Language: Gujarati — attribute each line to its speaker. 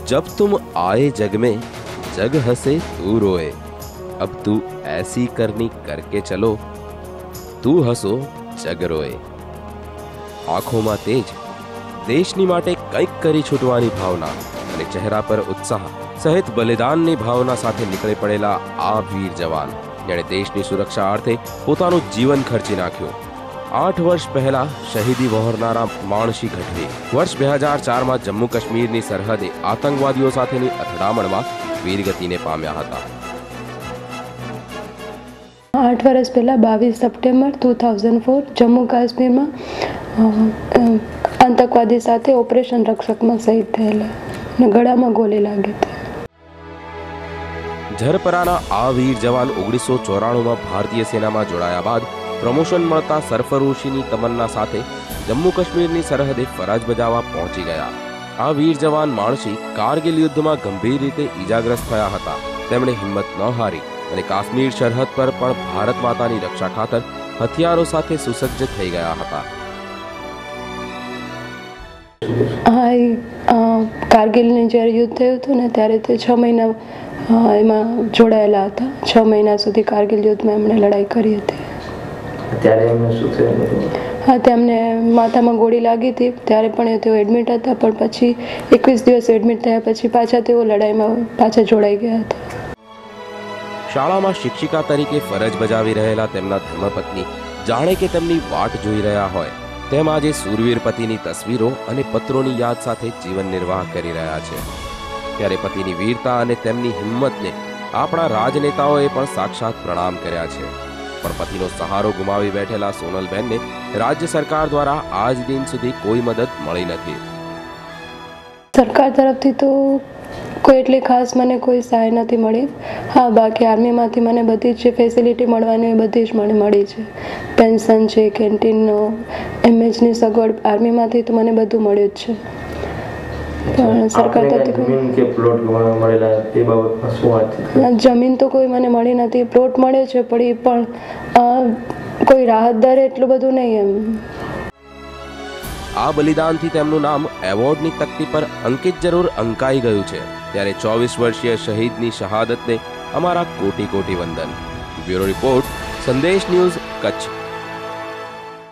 Speaker 1: जब तुम आए जग में जग हंसे तू रोए, अब तू ऐसी करनी करके चलो, तू हंसो जग रोए। आंखों में तेज, देशनी माटे કંઈક કરી છૂટવાની ભાવના અને ચહેરા પર ઉત્સાહ સહિત બલિદાનની ભાવના સાથે નીકળી પડેલા આ વીર જવાન જેણે દેશની સુરક્ષા અર્થે પોતાનું જીવન ખર્ચી નાખ્યું। 8 વર્ષ પહેલા શહીદી વહોરનારા માણશી ગઢવી વર્ષ 2004માં જમ્મુ કાશ્મીરની સરહદે આતંકવાદીઓ સાથેની અથડામણમાં વીરગતિને પામ્યા હતા।
Speaker 2: 8 વર્ષ પહેલા 22 સપ્ટેમ્બર 2004 જમ્મુ કાશ્મીરમાં આતંકવાદી સાથે ઓપરેશન રક્ષકમાં શહીદ થયેલા અને ગળામાં ગોળી લાગી હતી।
Speaker 1: ઝરપરાના આ વીર જવાન 1994માં ભારતીય સેનામાં જોડાયા બાદ પ્રમોશન મળતા સરફરોશીની તમન્ના સાથે જમ્મુ કાશ્મીરની સરહદે ફરજ બજાવવા પહોંચી ગયા। આ વીર જવાન માણશી કારગિલ યુદ્ધમાં ગંભીર રીતે ઈજાગ્રસ્ત થયા હતા। તેમણે હિંમત ન હારી અને કાશ્મીર સરહદ પર પણ ભારત માતાની રક્ષા ખાતર હથિયારો સાથે સુસજ્જ થઈ ગયા હતા।
Speaker 2: કારગિલની જ્યારે યુદ્ધ થયું હતું ને ત્યારે તે 6 મહિના એમાં જોડાયેલા હતા। 6 મહિના સુધી કારગિલ યુદ્ધમાં એમણે લડાઈ કરી હતી।
Speaker 3: ત્યારે એમને શું થયું?
Speaker 2: હા, તેમને માથામાં ગોળી લાગી હતી ત્યારે પણ તેઓ એડમિટ હતા, પણ પછી 21 દિવસ એડમિટ થયા પછી પાછા તેઓ લડાઈમાં પાછા જોડાઈ ગયા હતા।
Speaker 1: શાળામાં શિક્ષિકા તરીકે ફરજ બજાવી રહેલા તેમના ધર્મપત્ની જાણે કે તેમની વાટ જોઈ રહ્યા હોય તેમ આજે સૂરવીર પતિની તસવીરો અને પત્રોની યાદ સાથે જીવન નિર્વાહ કરી રહ્યા છે। ત્યારે પતિની વીરતા અને તેમની હિંમતને આપણા રાજનેતાઓએ પણ સાક્ષાત પ્રણામ કર્યા છે, પણ પતિનો સહારો ગુમાવી બેઠેલા સોનલબેનને રાજ્ય સરકાર દ્વારા આજ દિન સુધી કોઈ મદદ મળી નથી।
Speaker 2: સરકાર તરફથી તો કોઈ એટલી ખાસ મને કોઈ સહાય નથી મળી। હા, બાકી આર્મીમાંથી મને બધી જ ફેસિલિટી મળવાની બધી જ મને મળી છે। પેન્શન છે, કેન્ટીનનો, એમએચની સગવડ આર્મીમાંથી તો મને બધું મળ્યું જ છે, પણ સરકાર તરફથી જમીન તો કોઈ મને મળી નથી। પ્લોટ મળ્યો છે પણ કોઈ રાહત દરે એટલું બધું નહીં એમ।
Speaker 1: આ બલિદાનથી તેમનું નામ એવોર્ડની તકતી પર અંકિત જરૂર અંકાઈ ગયું છે। ત્યારે 24 વર્ષીય શહીદની શહાદતને અમારા કોટી કોટી વંદન। બ્યુરો રિપોર્ટ, સંદેશ ન્યૂઝ, કચ્છ।